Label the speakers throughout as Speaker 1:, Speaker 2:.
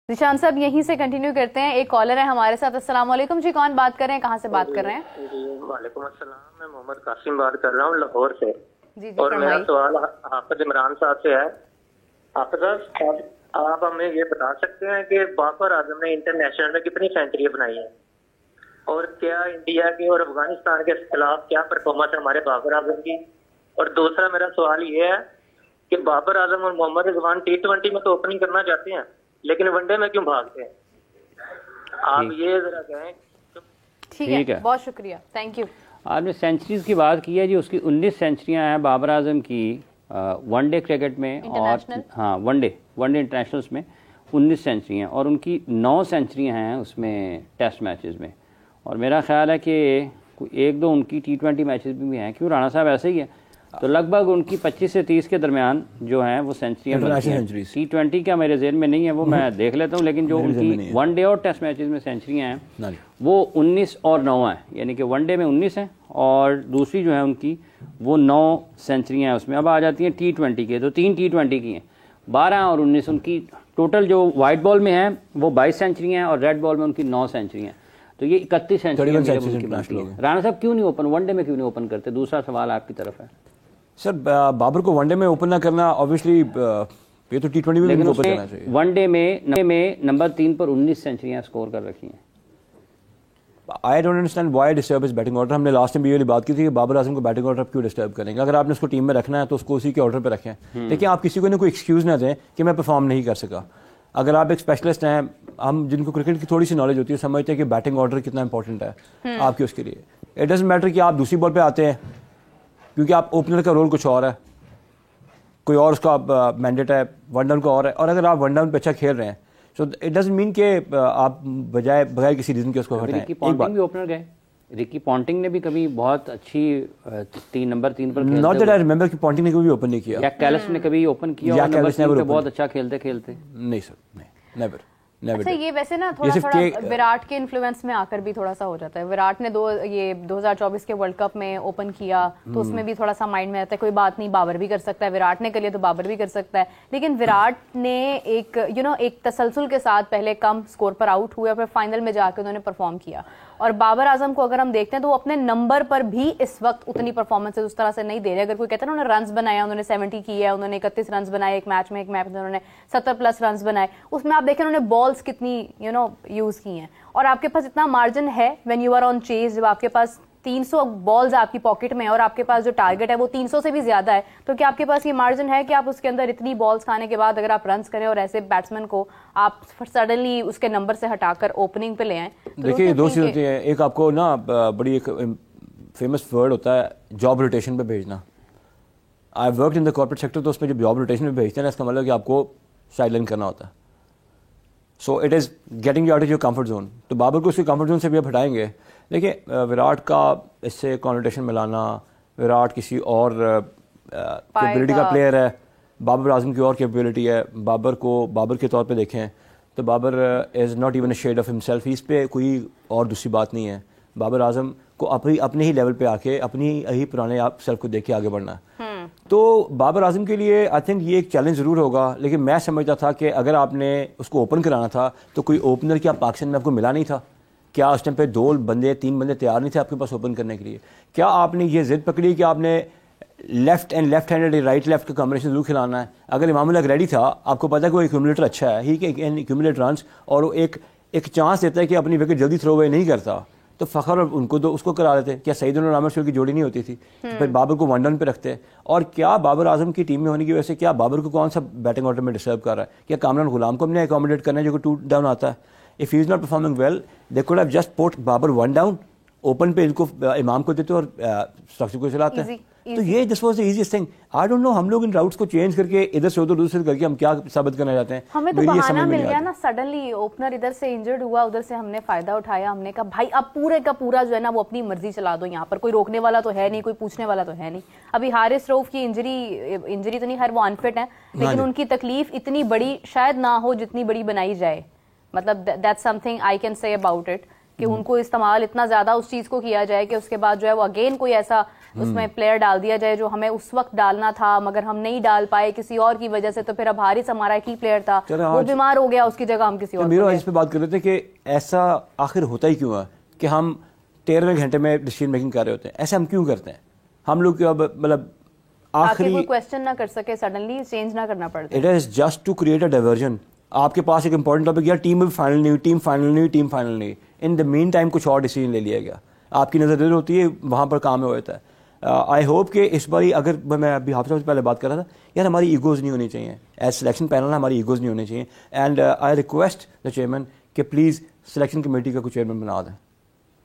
Speaker 1: ذیشان صاحب یہیں سے کنٹینیو کرتے ہیں. ایک کالر ہے ہمارے ساتھ. السلام علیکم جی, کون بات کر رہے ہیں, کہاں سے بات کر رہے ہیں؟
Speaker 2: جی وعلیکم السلام, میں محمد قاسم بات کر رہا ہوں لاہور سے.
Speaker 1: جی
Speaker 2: اور میرا سوال حافظ عمران صاحب سے ہے. حافظ صاحب, آپ ہمیں یہ بتا سکتے ہیں کہ بابر اعظم نے انٹرنیشنل میں کتنی سینچریاں بنائی ہیں, اور کیا انڈیا کے اور افغانستان کے خلاف کیا پرفارمنس ہے ہمارے بابر اعظم کی؟ اور دوسرا میرا سوال یہ ہے کہ بابر اعظم اور محمد رضوان T20 میں تو اوپننگ کرنا چاہتے ہیں, لیکن ون ڈے میں کیوں بھاگتے ہیں؟ آپ یہ ذرا کہیں.
Speaker 1: ٹھیک ہے, بہت شکریہ, تھینک یو.
Speaker 3: آپ نے سینچریز کی بات کی ہے جی, اس کی 19 سینچریاں ہیں بابر اعظم کی ون ڈے کرکٹ میں, اور ہاں ون ڈے انٹرنیشنلس میں 19 سینچری ہیں, اور ان کی 9 سینچریاں ہیں اس میں ٹیسٹ میچز میں. اور میرا خیال ہے کہ ایک دو ان کی T20 میچز بھی ہیں. کیوں رانا صاحب ایسے ہی ہے, تو لگ بھگ ان کی 25 سے 30 کے درمیان جو ہیں وہ سینچریاں بنتی ہیں. T20 کا میرے ذہن میں نہیں ہے, وہ میں دیکھ لیتا ہوں, لیکن جو ان کی ون ڈے اور ٹیسٹ میچز میں سینچریاں ہیں وہ 19 اور 9 ہیں, یعنی کہ ون ڈے میں 19 ہیں اور دوسری جو ہیں ان کی وہ 9 سینچریاں ہیں اس میں. اب آ جاتی ہیں T20 کے, تو 3 T20 کی ہیں, 12 اور 19 ان کی ٹوٹل جو وائٹ بال میں ہیں وہ 22 سینچریاں ہیں, اور ریڈ بال میں ان کی 9 سینچریاں ہیں, تو یہ 31 سینچریاں. رانا صاحب کیوں نہیں اوپن, ون ڈے میں کیوں نہیں اوپن کرتے؟ دوسرا سوال آپ کی طرف ہے.
Speaker 4: سر بابر کو ون ڈے میں اوپن نہ کرنا اوبویسلی یہ تو T20 میں بھی اوپن کرنا چاہیے.
Speaker 3: ون ڈے میں نمبر 3 پر 19 سینچریاں اسکور کر رکھی ہیں.
Speaker 4: I don't understand why disturb اس بیٹنگ آرڈر. ہم نے لاسٹ ٹائم بھی یہ بات کی تھی کہ بابر اعظم کو بیٹنگ آرڈر کیوں ڈسٹرب کریں گے. اگر آپ نے اس کو ٹیم میں رکھنا ہے تو اس کو اسی کے آرڈر پہ رکھیں, لیکن آپ کسی کو کوئی ایکسکیوز نہ دیں کہ میں پرفارم نہیں کر سکا. اگر آپ ایک اسپیشلسٹ ہیں, ہم جن کو کرکٹ کی تھوڑی سی نالج ہوتی ہے سمجھتے ہیں کہ بیٹنگ آرڈر کتنا امپورٹنٹ ہے آپ کے اس کے لیے. اٹ ڈزنٹ میٹر کہ آپ دوسری بال پہ آتے ہیں, کیونکہ آپ اوپنر کا رول کچھ اور ہے, کوئی اور اس کا مینڈیٹ ہے, ون ڈاؤن کا اور ہے. اور اگر آپ ون ڈاؤن پہ اچھا کھیل رہے ہیں سو اٹ ڈزنٹ مین کہ آپ بغیر کسی ریزن کے اس کو ہٹائیں.
Speaker 3: رکی پونٹنگ بھی اوپنر گئے, رکی پونٹنگ نے بھی کبھی بہت اچھی نمبر 3 پر کھیلتے,
Speaker 4: ناٹ دیٹ آئی ریمبر کہ پونٹنگ نے کبھی اوپن نہیں کیا,
Speaker 3: یا کیلس نے کبھی اوپن کیا اور نمبر 3 پہ بہت اچھا کھیلتے.
Speaker 4: نہیں سر, نہیں, نیور.
Speaker 1: اچھا یہ ویسے نا تھوڑا وراٹ کے انفلوئنس میں آ کر بھی تھوڑا سا ہو جاتا ہے. وراٹ نے 2024 کے ورلڈ کپ میں اوپن کیا تو اس میں بھی تھوڑا سا مائنڈ میں آتا ہے کوئی بات نہیں, بابر بھی کر سکتا ہے, وراٹ نے کر لیا تو بابر بھی کر سکتا ہے. لیکن وراٹ نے ایک ایک تسلسل کے ساتھ پہلے کم سکور پر آؤٹ ہوئے اور پھر فائنل میں جا کے انہوں نے پرفارم کیا. اور بابر اعظم کو اگر ہم دیکھتے ہیں تو وہ اپنے نمبر پر بھی اس وقت اتنی پرفارمنس اس طرح سے نہیں دے رہے. اگر کوئی کہتا ہے نا انہوں نے رنز بنایا, انہوں نے 70 کیے, انہوں نے 31 رنز بنائے ایک میچ میں انہوں نے 70+ رنز بنائے, اس میں آپ دیکھیں انہوں نے بالز کتنی یوز کی ہیں. اور آپ کے پاس اتنا مارجن ہے وین یو آر آن چیز, جب آپ کے پاس 300 بالز آپ کی پاکٹ میں اور آپ کے پاس جو ٹارگٹ ہے وہ 300 سے بھی زیادہ ہے, تو کیا آپ کے پاس یہ مارجن ہے کہ آپ اس کے اندر اتنی بالز کھانے کے بعد اگر آپ رنز کریں اور ایسے بیٹسمین کو آپ سڈنلی اس کے نمبر سے ہٹا کر اوپننگ پہ لے آئیں؟
Speaker 4: دیکھیے دو چیزیں ہوتی ہیں, ایک آپ کو نا بڑی ایک فیمس ورڈ ہوتا ہے جاب روٹیشن پہ بھیجنا. I worked in the corporate sector, تو اس میں جب جاب روٹیشن پہ بھیجتے ہیں نا اس کا مطلب کہ آپ کو سائڈ لائن کرنا ہوتا ہے. So it is getting you out of your comfort zone. تو بابر کو اس کے کمفرٹ زون سے بھی آپ ہٹائیں گے. دیکھیں وراٹ کا اس سے کانوٹیشن ملانا, وراٹ کسی اور کیپیبلٹی کا پلیئر ہے, بابر اعظم کی اور کیپیبلٹی ہے. بابر کو بابر کے طور پہ دیکھیں تو Babar is not even a shade of himself. اس پہ کوئی اور دوسری بات نہیں ہے. بابر اعظم کو اپنے ہی لیول پہ آ کے اپنی ہی پرانے آپ سیلف کو دیکھ کے آگے بڑھنا ہے. تو بابر اعظم کے لیے آئی تھنک یہ ایک چیلنج ضرور ہوگا, لیکن میں سمجھتا تھا کہ اگر آپ نے اس کو اوپن کرانا تھا تو کوئی اوپنر کیا پاکستان میں آپ کو ملا نہیں تھا؟ کیا اس ٹائم پہ 3 بندے تیار نہیں تھے آپ کے پاس اوپن کرنے کے لیے؟ کیا آپ نے یہ ضد پکڑی کہ آپ نے لیفٹ ہینڈڈ رائٹ لیفٹ کا کمبینیشن ضرور کھلانا ہے؟ اگر امام الحق ریڈی تھا, آپ کو پتا ہے کہ وہ ایکومولیٹر اچھا ہے, ہی کین ایکومولیٹ رنس, اور وہ ایک چانس دیتا ہے کہ اپنی وکٹ جلدی تھرو اوے نہیں کرتا, تو فخر ان کو تو اس کو کرا دیتے. کیا سعید اور عامر شور کی جوڑی نہیں ہوتی تھی؟ پھر بابر کو ون ڈاؤن پہ رکھتے. اور کیا بابر اعظم کی ٹیم میں ہونے کی وجہ سے کیا بابر کو کون سا بیٹنگ آرڈر میں ڈسٹرب کر رہا ہے؟ کیا کامران غلام کو ہم نے اکوموڈیٹ کرنا ہے جو کہ 2 ڈاؤن آتا ہے؟ if he is not performing well they could have just put Babar 1 down, open پہ ان کو امام کو دیتے اور اسٹرکچر کو چلاتے ہیں. تو یہ this was the easiest thing. I don't know ہم لوگ ان راؤٹس کو چینج کر کے ادھر سے ادھر سے کر کے ہم کیا ثابت کرنا چاہتے ہیں.
Speaker 1: ہمیں تو بہانہ مل گیا نا, سڈنلی اوپنر ادھر سے انجرڈ ہوا, ادھر سے ہم نے فائدہ اٹھایا, ہم نے کہا بھائی اب پورے کا پورا جو ہے نا وہ اپنی مرضی چلا دو, یہاں پر کوئی روکنے والا تو ہے نہیں, کوئی پوچھنے والا تو ہے نہیں. ابھی حارث رؤف کی انجری تو نہیں, خیر وہ انفٹ ہیں, لیکن ان کی تکلیف اتنی بڑی شاید نہ ہو جتنی بڑی بنائی جائے. مطلب that's some thing I can say about it کہ ان کو استعمال اتنا زیادہ اس چیز کو کیا جائے کہ اس کے بعد جو ہے وہ اگین کوئی ایسا اس میں پلیئر ڈال دیا جائے جو ہمیں اس وقت ڈالنا تھا مگر ہم نہیں ڈال پائے کسی اور کی وجہ سے, تو پھر اب حارث ہمارا کی پلیئر تھا وہ بیمار ہو گیا, اس کی جگہ ہم کسی اور
Speaker 4: میرا اس پہ بات کر رہے تھے کہ ایسا آخر ہوتا ہی کیوں ہے کہ ہم 13ویں گھنٹے میں ڈیسیژن میکنگ کر رہے ہوتے ہیں, ایسے ہم کیوں کرتے ہیں؟ ہم لوگ اب مطلب آخری
Speaker 1: کوئی کویسچن نہ کر سکے, سڈنلی چینج نہ کرنا پڑتا.
Speaker 4: It is just to create a diversion. آپ کے پاس ایک امپورٹنٹ ٹاپک, یار ٹیم بھی فائنل نہیں ہوئی, ٹیم فائنل نہیں ہوئی, ٹیم فائنل نہیں, ان دا مین ٹائم کچھ اور ڈیسیجن لے لیا گیا, آپ کی نظر ادھر ہوتی ہے, وہاں پر کام ہو جاتا ہے. آئی ہوپ کہ اس باری, اگر میں ابھی حافظ صاحب سے پہلے بات کر رہا تھا, یار ہماری ایگوز نہیں ہونی چاہیے ایز سلیکشن پینل, ہماری ایگوز نہیں ہونی چاہیے. And I request the chairman کہ پلیز سلیکشن کمیٹی کا کوئی چیئرمین بنا دیں.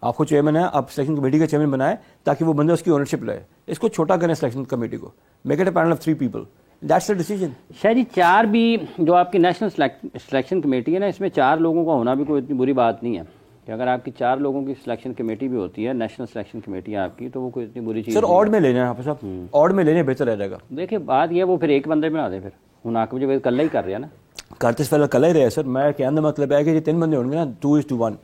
Speaker 4: آپ کو چیئرمین ہے, آپ سلیکشن کمیٹی کا چیئرمین بنائیں تاکہ وہ بندہ اس کی اونرشپ لے. اس کو چھوٹا کریں سلیکشن کمیٹی کو, make it a panel of 3 people. That's the decision.
Speaker 3: شاید جی 4 بھی جو آپ کی نیشنل سلیکشن کمیٹی ہے نا, اس میں 4 لوگوں کا ہونا بھی کوئی اتنی بری بات نہیں ہے کہ اگر آپ کی 4 لوگوں کی سلیکشن کمیٹی بھی ہوتی ہے, نیشنل سلیکشن کمیٹی آپ کی, تو وہ کوئی اتنی بری چیز.
Speaker 4: سر آڈ میں لینا ہے آپ صاحب, آڈ میں لینے بہتر رہ جائے گا.
Speaker 3: دیکھیں بات یہ, وہ پھر ایک بندے بنا دیں, پھر ہوں آپ مجھے کل ہی کر رہے ہیں نا,
Speaker 4: کرتے پہلے کل ہی رہے سر. میں کہنے کا مطلب ہے کہ یہ 3 بندے ہوں گے نا, 2:1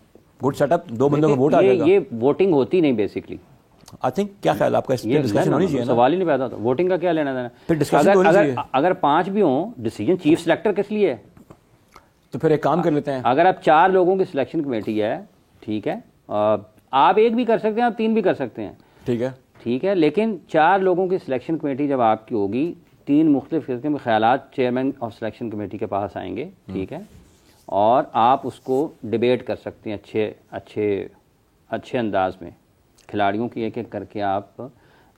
Speaker 4: گڈ سیٹ اپ, 2 بندوں کا ووٹ آ جائے گا.
Speaker 3: یہ ووٹنگ ہوتی نہیں بیسکلی.
Speaker 4: آئی تھنک کیا خیال آپ کا, اس پہ ڈسکشن ہونی چاہیے.
Speaker 3: سوال ہی نہیں پیدا ہوتا, ووٹنگ کا کیا لینا دینا.
Speaker 4: پھر ڈسکشن ہونی چاہیے.
Speaker 3: اگر 5 بھی ہوں, ڈیسیجن چیف سلیکٹر کس لیے ہے؟
Speaker 4: تو پھر ایک کام کر لیتے ہیں,
Speaker 3: اگر آپ 4 لوگوں کی سلیکشن کمیٹی ہے, ٹھیک ہے, آپ 1 بھی کر سکتے ہیں, آپ 3 بھی کر سکتے ہیں, ٹھیک ہے, لیکن 4 لوگوں کی سلیکشن کمیٹی جب آپ کی ہوگی, 3 مختلف قسم کے خیالات چیئرمین آف سلیکشن کمیٹی کے پاس آئیں گے, ٹھیک ہے, اور آپ اس کو ڈیبیٹ کر سکتے ہیں اچھے انداز میں. کھلاڑیوں کی ایک ایک کر کے آپ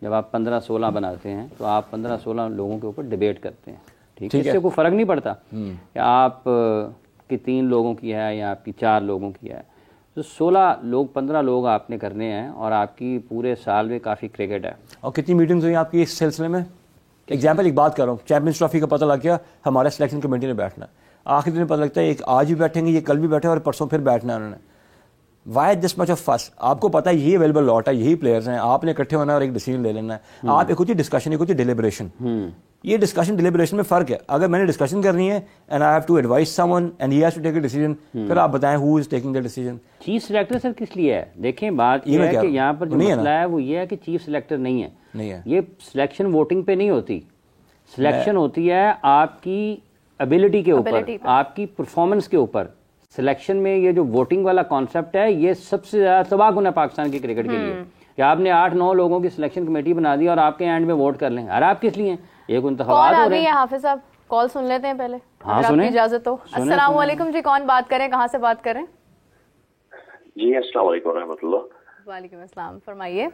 Speaker 3: جب آپ 15-16 بناتے ہیں تو آپ 15-16 لوگوں کے اوپر ڈیبیٹ کرتے ہیں, ٹھیک ہے. اس سے کوئی فرق نہیں پڑتا کہ آپ کی 3 لوگوں کی ہے یا آپ کی 4 لوگوں کی ہے. تو 16 لوگ 15 لوگ آپ نے کرنے ہیں, اور آپ کی پورے سال میں کافی کرکٹ ہے.
Speaker 4: اور کتنی میٹنگز ہوئی آپ کی اس سلسلے میں؟ ایگزامپل ایک بات کر رہا ہوں, چیمپئنز ٹرافی کا پتہ لگ گیا, ہمارے سلیکشن کمیٹی نے بیٹھنا ہے, آخری دن پتہ لگتا ہے ایک آج بھی بیٹھیں گے, یہ کل بھی بیٹھے اور پرسوں پھر بیٹھنا ہے انہوں نے. وائی دس مچ آف فس؟ آپ کو پتا ہے یہی اویلیبل لاٹ ہے, یہی پلیئرز ہیں, آپ نے اکٹھے ہونا ہے اور ایک ڈیسیجن لے لینا ہے. آپ ایک ہوتی ہے ڈسکشن, ایک ہوتی ہے ڈیلیبریشن. یہ ڈسکشن ڈیلیبریشن میں فرق ہے. اگر میں نے ڈسکشن کرنی ہے and I have to advise someone and he has to take a decision, پھر آپ بتائیں who is taking the decision.
Speaker 3: Chief selector sir کس لیے ہے؟ دیکھیں بات یہ ہے کہ یہاں پر جو مسئلہ ہے وہ یہ ہے کہ چیف سلیکٹر نہیں ہے. یہ سلیکشن ووٹنگ پہ نہیں ہوتی, سلیکشن ہوتی ہے آپ کی ابیلٹی کے اوپر, آپ کی پرفارمنس کے اوپر. سلیکشن میں یہ جو ووٹنگ والا کانسیپٹ ہے, یہ سب سے زیادہ تباہ کن ہے پاکستان کی کرکٹ کے لیے, کہ آپ نے 8-9 لوگوں کی سلیکشن کمیٹی بنا دی اور آپ کے اینڈ میں ووٹ کر لیں. اور آپ کس لیے ہیں؟ ایک انتخابات ہو رہے ہیں.
Speaker 1: حافظ صاحب کال سن لیتے ہیں پہلے, اگر آپ کی اجازت ہو. السلام علیکم جی, کون بات کریں, کہاں سے بات کریں؟
Speaker 5: جی السلام علیکم و رحمۃ اللہ.
Speaker 1: وعلیکم السلام, فرمائیے.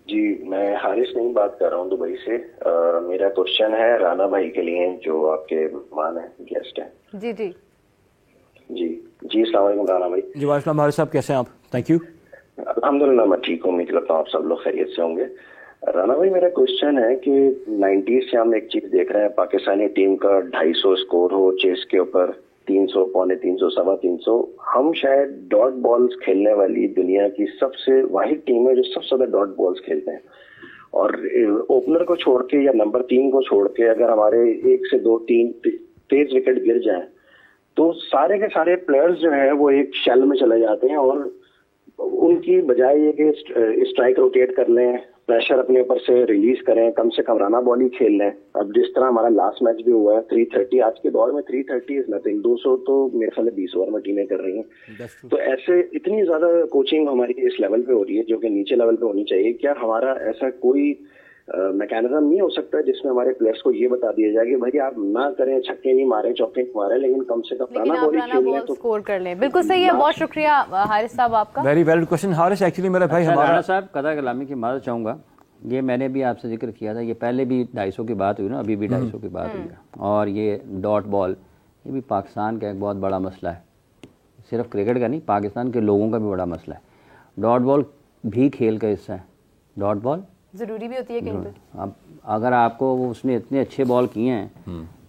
Speaker 5: جی میں حارث نہیں بات کر رہا ہوں دبئی سے. میرا کوشچن ہے رانا بھائی کے لیے جو آپ کے مہمان ہیں, گیسٹ ہیں.
Speaker 1: جی جی
Speaker 5: جی السلام علیکم رانا بھائی.
Speaker 4: جی وعلیکم السلام حارث صاحب, کیسے ہیں آپ؟ Thank you.
Speaker 5: الحمدللہ میں ٹھیک ہوں, امید کرتا ہوں آپ سب لوگ خیریت سے ہوں گے. رانا بھائی میرا کوشچن ہے کہ 90s سے ہم ایک چیز دیکھ رہے ہیں, پاکستانی ٹیم کا 250 اسکور ہو چیس کے اوپر, 300, 350, 350. ہم شاید ڈاٹ بالز کھیلنے والی دنیا کی سب سے واحد ٹیم ہے جو سب سے زیادہ ڈاٹ بالز کھیلتے ہیں. اور اوپنر کو چھوڑ کے یا نمبر 3 کو چھوڑ کے اگر ہمارے 1 سے 2 3 تیز وکٹ گر جائیں تو سارے کے سارے پلیئرز جو ہیں وہ ایک شیل میں چلے جاتے ہیں, اور ان کی بجائے یہ کہ اسٹرائک روٹیٹ کر لیں, پریشر اپنے اوپر سے ریلیز کریں, کم سے کم رانا بال ہی کھیل لیں. اب جس طرح ہمارا لاسٹ میچ بھی ہوا ہے 330, آج کے دور میں 330 از نتھنگ. 200 تو میرے خیال 20 اوور میں ٹیمیں کر رہی ہیں. تو ایسے اتنی زیادہ کوچنگ ہماری اس لیول پہ ہو رہی ہے جو کہ نیچے لیول پہ ہونی چاہیے. کیا ہمارا ایسا کوئی میکینزم نہیں ہو سکتا جس میں ہمارے پلیئرس کو یہ بتا دیا جائے کہ بھائی آپ نہ کریں, چھکے نہیں ماریں, چوکے نہیں ماریں, لیکن کم سے کم رانا بال کھیل لیں تو
Speaker 1: اسکور کر لیں. بالکل صحیح ہے, بہت شکریہ حارث صاحب آپ کا.
Speaker 4: Very valid question Haris. Actually میرا بھائی ہمارا
Speaker 3: صاحب قضا کلامی کی معذرت چاہوں گا, یہ میں نے بھی آپ سے ذکر کیا تھا, یہ پہلے بھی 250 کی بات ہوئی نا, ابھی بھی 250 کی بات ہوئی ہے. اور یہ ڈاٹ بال یہ بھی پاکستان کا ایک بہت بڑا مسئلہ ہے, صرف کرکٹ کا نہیں, پاکستان کے لوگوں کا بھی بڑا مسئلہ ہے. ڈاٹ بال بھی کھیل کا حصہ ہے, ڈاٹ بال
Speaker 1: ضروری بھی ہوتی ہے کہیں پہ.
Speaker 3: اب اگر آپ کو اس نے اتنے اچھے بال کیے ہیں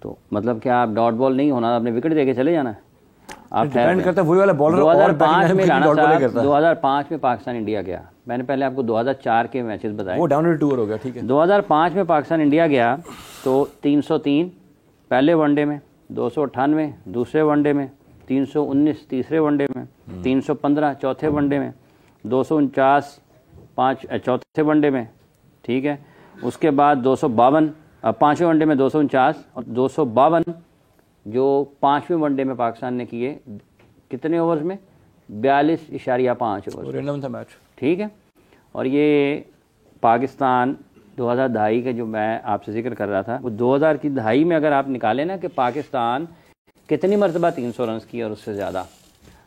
Speaker 3: تو مطلب کہ آپ ڈاٹ بال نہیں ہونا, آپ نے وکٹ دے کے چلے جانا ہے. آپ ڈیپینڈ کرتا ہے وہی والا بالر. 2005 میں رانا صاحب 2005 میں پاکستان انڈیا گیا, میں نے پہلے آپ کو 2004 کے میچز بتائے,
Speaker 4: وہ ڈاؤن ٹور ہو گیا, ٹھیک ہے.
Speaker 3: 2005 میں پاکستان انڈیا گیا تو 303 پہلے ون ڈے میں, 298 دوسرے ون ڈے میں, 319 تیسرے ون ڈے میں, 315 چوتھے ون ڈے میں, 249 چوتھے ون ڈے میں, ٹھیک ہے. اس کے بعد 252 پانچویں ون ڈے میں 249 اور 252 جو پانچویں ون ڈے میں پاکستان نے کیے کتنے اوورز میں 42.5 اوور. ٹھیک ہے. اور یہ پاکستان 2002 کا جو میں آپ سے ذکر کر رہا تھا وہ 2002 میں اگر آپ نکالیں نا کہ پاکستان کتنی مرتبہ 300 رنز کی اور اس سے زیادہ.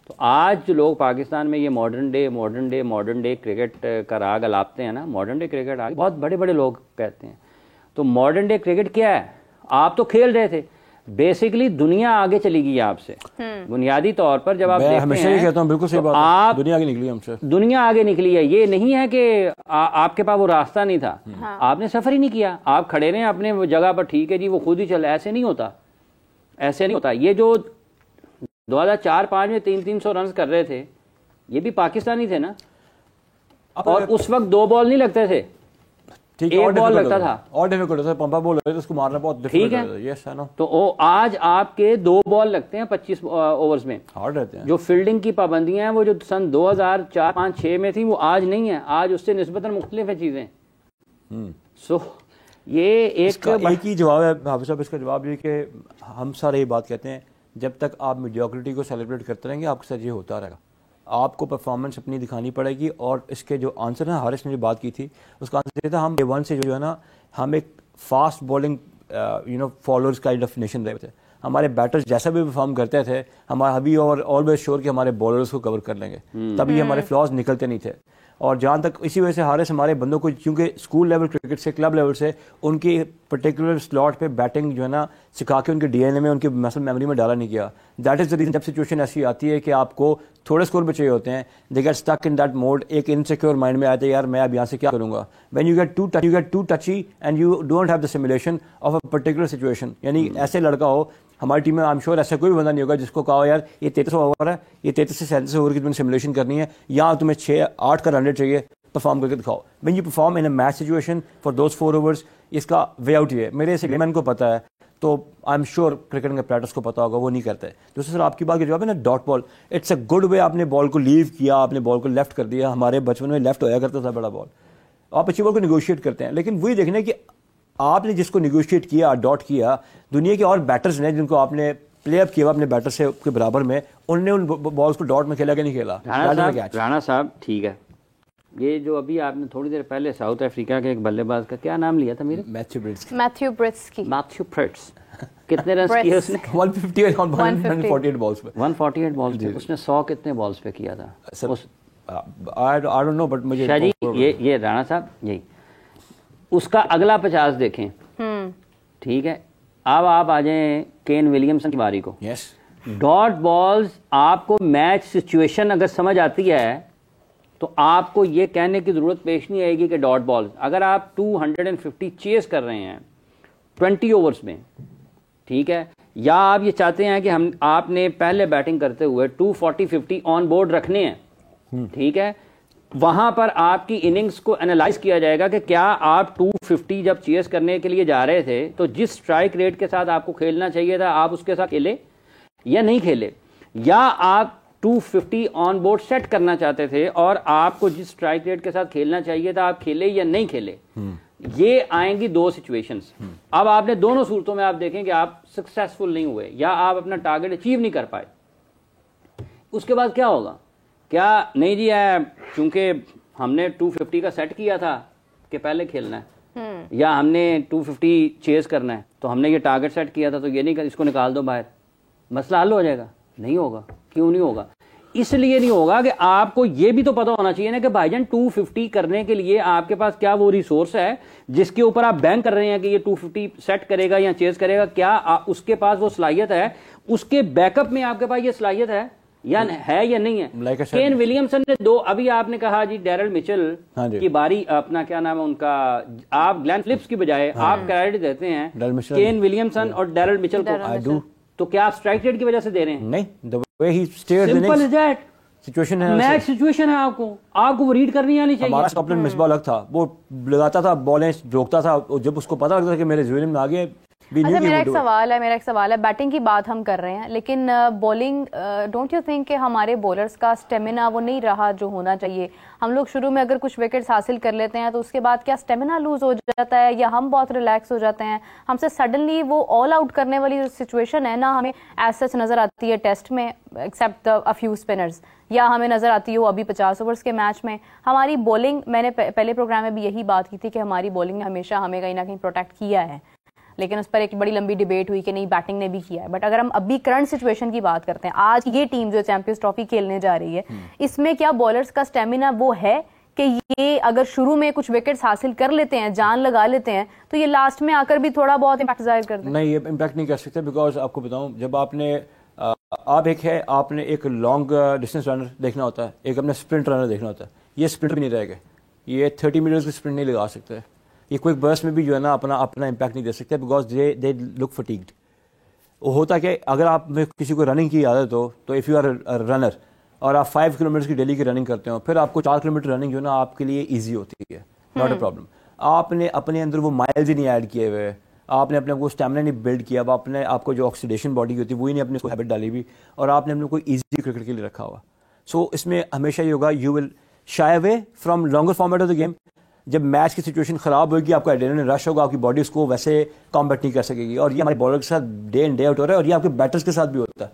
Speaker 3: تو آج جو لوگ پاکستان میں یہ ماڈرن ڈے کرکٹ کا راگ الاپتے ہیں نا, ماڈرن ڈے کرکٹ آج بہت بڑے بڑے لوگ کہتے ہیں. تو ماڈرن ڈے کرکٹ کیا ہے؟ آپ تو کھیل رہے تھے, بیسیکلی دنیا آگے چلی گئی آپ سے. بنیادی طور پر جب آپ دیکھتے ہیں
Speaker 4: بالکل صحیح بات, آپ دنیا آگے نکلی ہم سے,
Speaker 3: دنیا آگے نکلی ہے. یہ نہیں ہے کہ آپ کے پاس وہ راستہ نہیں تھا, آپ نے سفر ہی نہیں کیا, آپ کھڑے رہے اپنے جگہ پر, ٹھیک ہے جی وہ خود ہی چل. ایسے نہیں ہوتا, ایسے نہیں ہوتا. یہ جو 2004-05 میں 300 رنز کر رہے تھے یہ بھی پاکستانی تھے نا, اور اس وقت 2 بال نہیں لگتے تھے, ایک بال لگتا تھا,
Speaker 4: اور ڈیفیکلٹ ہوتا ہے, پمپا بال ہوتا ہے تو اس کو مارنا بہت ڈیفیکلٹ ہوتا ہے. یس ہے نا.
Speaker 3: تو آج آپ کے 2 بال لگتے ہیں 25 اوورز میں,
Speaker 4: ہارڈ رہتے ہیں.
Speaker 3: جو فیلڈنگ کی پابندیاں ہیں وہ جو سن 2004-05-06 میں تھی وہ آج نہیں ہے, آج اس سے نسبتاً مختلف ہیں چیزیں. سو یہ ایک
Speaker 4: ہی جواب ہے حافظ صاحب, اس کا جواب یہ کہ ہم سارے یہ بات کہتے ہیں جب تک آپ میڈیوکریٹی کو سیلیبریٹ کرتے رہیں گے آپ کے ساتھ یہ ہوتا رہے گا. آپ کو پرفارمنس اپنی دکھانی پڑے گی. اور اس کے جو آنسر ہے حارث نے جو بات کی تھی اس کا آنسر یہ تھا, ہم ڈے 1 سے جو ہے نا ہم ایک fast bowling followers kind of nation رہے تھے. ہمارے بیٹرز جیسا بھی پرفارم کرتے تھے ہمارا ابھی اور آلویز شیور کہ ہمارے بالرز کو کور کر لیں گے, تبھی ہمارے فلاز نکلتے نہیں تھے. اور جہاں تک اسی وجہ سے حارث ہمارے بندوں کو کیونکہ اسکول لیول کرکٹ سے کلب لیول سے ان کی پرٹیکولر سلاٹ پہ بیٹنگ جو ہے نا سکھا کے ان کے ڈی این اے میں ان کی مسل میموری میں ڈالا نہیں کیا. دیٹ از دا ریزن جب سچویشن ایسی آتی ہے کہ آپ کو تھوڑے اسکور پہ چاہیے ہوتے ہیں, they get stuck in that mood, ایک انسیکیور مائنڈ میں آتا ہے یار میں اب یہاں سے کیا کروں گا. When you get to touchy and you don't have the simulation of a particular situation. یعنی ایسے لڑکا ہو ہماری ٹیم میں, آئی ایم شیور ایسا کوئی بندہ نہیں ہوگا جس کو کہا یار یہ 33 اوور ہے, یہ 33 سے 37 اوور کی تمہیں سیمولیشن کرنی ہے, یا تمہیں 6-8 کا رن ریٹ چاہیے, پرفارم کر کے دکھاؤ. When you perform in a match situation for those 4 overs, اس کا وے آؤٹ یہ ہے. میرے سے مین کو پتا ہے, تو آئی ایم شیور کرکٹ کے پلیئرز کو پتا ہوگا, وہ نہیں کرتے. دوسرے سر آپ کی بات کا جواب ہے نا dot ball, it's a good way. آپ نے بال کو لیو کیا, آپ نے بال کو لیفٹ کر دیا. ہمارے بچپن میں لیفٹ ہویا کرتا تھا بڑا بال, آپ اچھی بال کو نیگوشیٹ کرتے ہیں. لیکن وہی دیکھنا کہ آپ نے جس کو نیگوشیٹ کیا, ڈاٹ کیا, دنیا کے اور بیٹرز نے جن کو آپ نے پلے اپ کیا اپنے بیٹر سے کے برابر میں, انہوں نے ان بالز کو ڈاٹ میں کھیلا کہ نہیں کھیلا.
Speaker 3: رانا صاحب ٹھیک ہے, یہ جو ابھی آپ نے تھوڑی دیر پہلے ساؤتھ افریقہ کے ایک بلے باز کا کیا نام لیا تھا میرے,
Speaker 1: میتھیو برٹس
Speaker 3: کتنے رنز کیے اس نے؟
Speaker 4: 148 بالز پہ
Speaker 3: 148 بالز پہ. اس نے 100 کتنے بالز پہ کیا تھا؟
Speaker 4: I don't know, but مجھے
Speaker 3: یہ رانا صاحب یہی اس کا اگلا 50 دیکھیں. ٹھیک ہے, اب آپ آ جائیں کین ولیمسن کی باری کو. ڈاٹ بالز آپ کو میچ سچویشن اگر سمجھ آتی ہے تو آپ کو یہ کہنے کی ضرورت پیش نہیں آئے گی کہ ڈاٹ بالز, اگر آپ 250 چیز کر رہے ہیں 20 اوورز میں, ٹھیک ہے, یا آپ یہ چاہتے ہیں کہ آپ نے پہلے بیٹنگ کرتے ہوئے 240-50 آن بورڈ رکھنے ہیں, ٹھیک ہے, وہاں پر آپ کی اننگز کو انالائز کیا جائے گا کہ کیا آپ 250 جب چیز کرنے کے لیے جا رہے تھے تو جس سٹرائک ریٹ کے ساتھ آپ کو کھیلنا چاہیے تھا آپ اس کے ساتھ کھیلے یا نہیں کھیلے, یا آپ 250 آن بورڈ سیٹ کرنا چاہتے تھے اور آپ کو جس سٹرائک ریٹ کے ساتھ کھیلنا چاہیے تھا آپ کھیلے یا نہیں کھیلے. یہ آئیں گی 2 سچویشنز. اب آپ نے دونوں صورتوں میں آپ دیکھیں کہ آپ سکسیسفل نہیں ہوئے یا آپ اپنا ٹارگیٹ اچیو نہیں کر پائے. اس کے بعد کیا ہوگا؟ کیا نہیں جی چونکہ ہم نے 250 کا سیٹ کیا تھا کہ پہلے کھیلنا ہے, یا ہم نے 250 چیز کرنا ہے تو ہم نے یہ ٹارگیٹ سیٹ کیا تھا تو یہ نہیں اس کو نکال دو باہر, مسئلہ حل ہو جائے گا؟ نہیں ہوگا. کیوں نہیں ہوگا؟ اس لیے نہیں ہوگا کہ آپ کو یہ بھی تو پتا ہونا چاہیے نا کہ بھائی جان 250 کرنے کے لیے آپ کے پاس کیا وہ ریسورس ہے جس کے اوپر آپ بینک کر رہے ہیں کہ یہ 250 سیٹ کرے گا یا چیز کرے گا, کیا اس کے پاس وہ صلاحیت ہے, اس کے بیک اپ میں آپ کے پاس یہ صلاحیت ہے یا نہیں ہے. کین ولیمسن نے 2, ابھی آپ نے کہا جی ڈیرل مچل کی باری, اپنا کیا نام ہے ان کا, آپ گلین فلپس کی بجائے آپ کریڈٹ دیتے ہیں کین ولیمسن اور ڈیرل مچل کو, تو کیا آپ اسٹرائک ریٹ کی وجہ سے دے رہے ہیں؟
Speaker 4: نہیں, سمپل از دیٹ. سچویشن ہے,
Speaker 3: میچ سچویشن ہے, آپ کو وہ ریڈ کرنی آنی چاہیے.
Speaker 4: ہمارا اسکاٹ لینڈ مصباح الگ تھا, وہ لگاتا تھا بالیں روکتا تھا, جب اس کو پتا لگتا تھا کہ میرے زوین میں آگے
Speaker 1: اچھا میرا ایک سوال ہے بیٹنگ کی بات ہم کر رہے ہیں لیکن بولنگ ڈونٹ یو تھنک کہ ہمارے بولرز کا اسٹیمنا وہ نہیں رہا جو ہونا چاہیے؟ ہم لوگ شروع میں اگر کچھ وکٹس حاصل کر لیتے ہیں تو اس کے بعد کیا اسٹیمنا لوز ہو جاتا ہے یا ہم بہت ریلیکس ہو جاتے ہیں؟ ہم سے سڈنلی وہ آل آؤٹ کرنے والی جو سچویشن ہے نا ہمیں ایز سچ نظر آتی ہے ٹیسٹ میں ایکسیپٹ ا فیو اسپنرز، یا ہمیں نظر آتی ہو ابھی 50 اوورز کے میچ میں ہماری بولنگ. میں نے پہلے پروگرام میں بھی یہی بات کی تھی کہ ہماری بولنگ نے ہمیشہ ہمیں کہیں نہ کہیں پروٹیکٹ کیا ہے، لیکن اس پر ایک بڑی لمبی ڈیبیٹ ہوئی کہ نہیں بیٹنگ نے بھی کیا ہے. بٹ اگر ہم ابھی کرنٹ سچویشن کی بات کرتے ہیں، آج یہ ٹیم جو چیمپئنز ٹرافی کھیلنے جا رہی ہے، اس میں کیا بولرز کا اسٹیمنا وہ ہے کہ یہ اگر شروع میں کچھ وکٹس حاصل کر لیتے ہیں، جان لگا لیتے ہیں، تو یہ لاسٹ میں آ کر بھی تھوڑا بہت امپیکٹ ظاہر کر دیں؟
Speaker 4: نہیں، یہ امپیکٹ نہیں کر سکتے بیکاز آپ کو بتاؤں، جب آپ نے آپ نے ایک لانگ ڈسٹینس رنر دیکھنا ہوتا ہے، ایک اپنا اسپرنٹ رنر دیکھنا ہوتا ہے. یہ اسپرنٹ بھی نہیں رہے گا، یہ 30 میٹرز کی اسپرنٹ نہیں لگا سکتے. یہ کوئک برسٹ میں بھی جو ہے نا اپنا امپیکٹ نہیں دے سکتے بیکاز دے لک فٹیگڈ. وہ ہوتا کہ اگر آپ میں کسی کو رننگ کی عادت ہو تو اف یو آر رنر اور آپ 5 کلومیٹر کی ڈیلی کی رننگ کرتے ہو، پھر آپ کو 4 کلومیٹر رننگ جو ہے نا آپ کے لیے ایزی ہوتی ہے، ناٹ اے پرابلم. آپ نے اپنے اندر وہ مائلز ہی نہیں ایڈ کیے ہوئے، آپ نے اپنے کو اسٹیمنا نہیں بلڈ کیا، آپ کو جو آکسیڈیشن باڈی کی ہوتی ہے وہی نہیں اپنے کو ہیبٹ ڈالی ہوئی، اور آپ نے اپنے کو ایزی کرکٹ کے لیے رکھا ہوا. سو اس میں ہمیشہ یہ ہوگا you will shy away from longer format of the game. جب میچ کی سچویشن خراب ہوگی، آپ کا ایڈرینلن رش ہوگا، آپ کی باڈی اس کو ویسے کمبیٹ نہیں کر سکے گی. اور یہ ہمارے بالر کے ساتھ ڈے ان ڈے آؤٹ ہو رہا ہے، اور یہ آپ کے بیٹرز کے ساتھ بھی ہوتا ہے.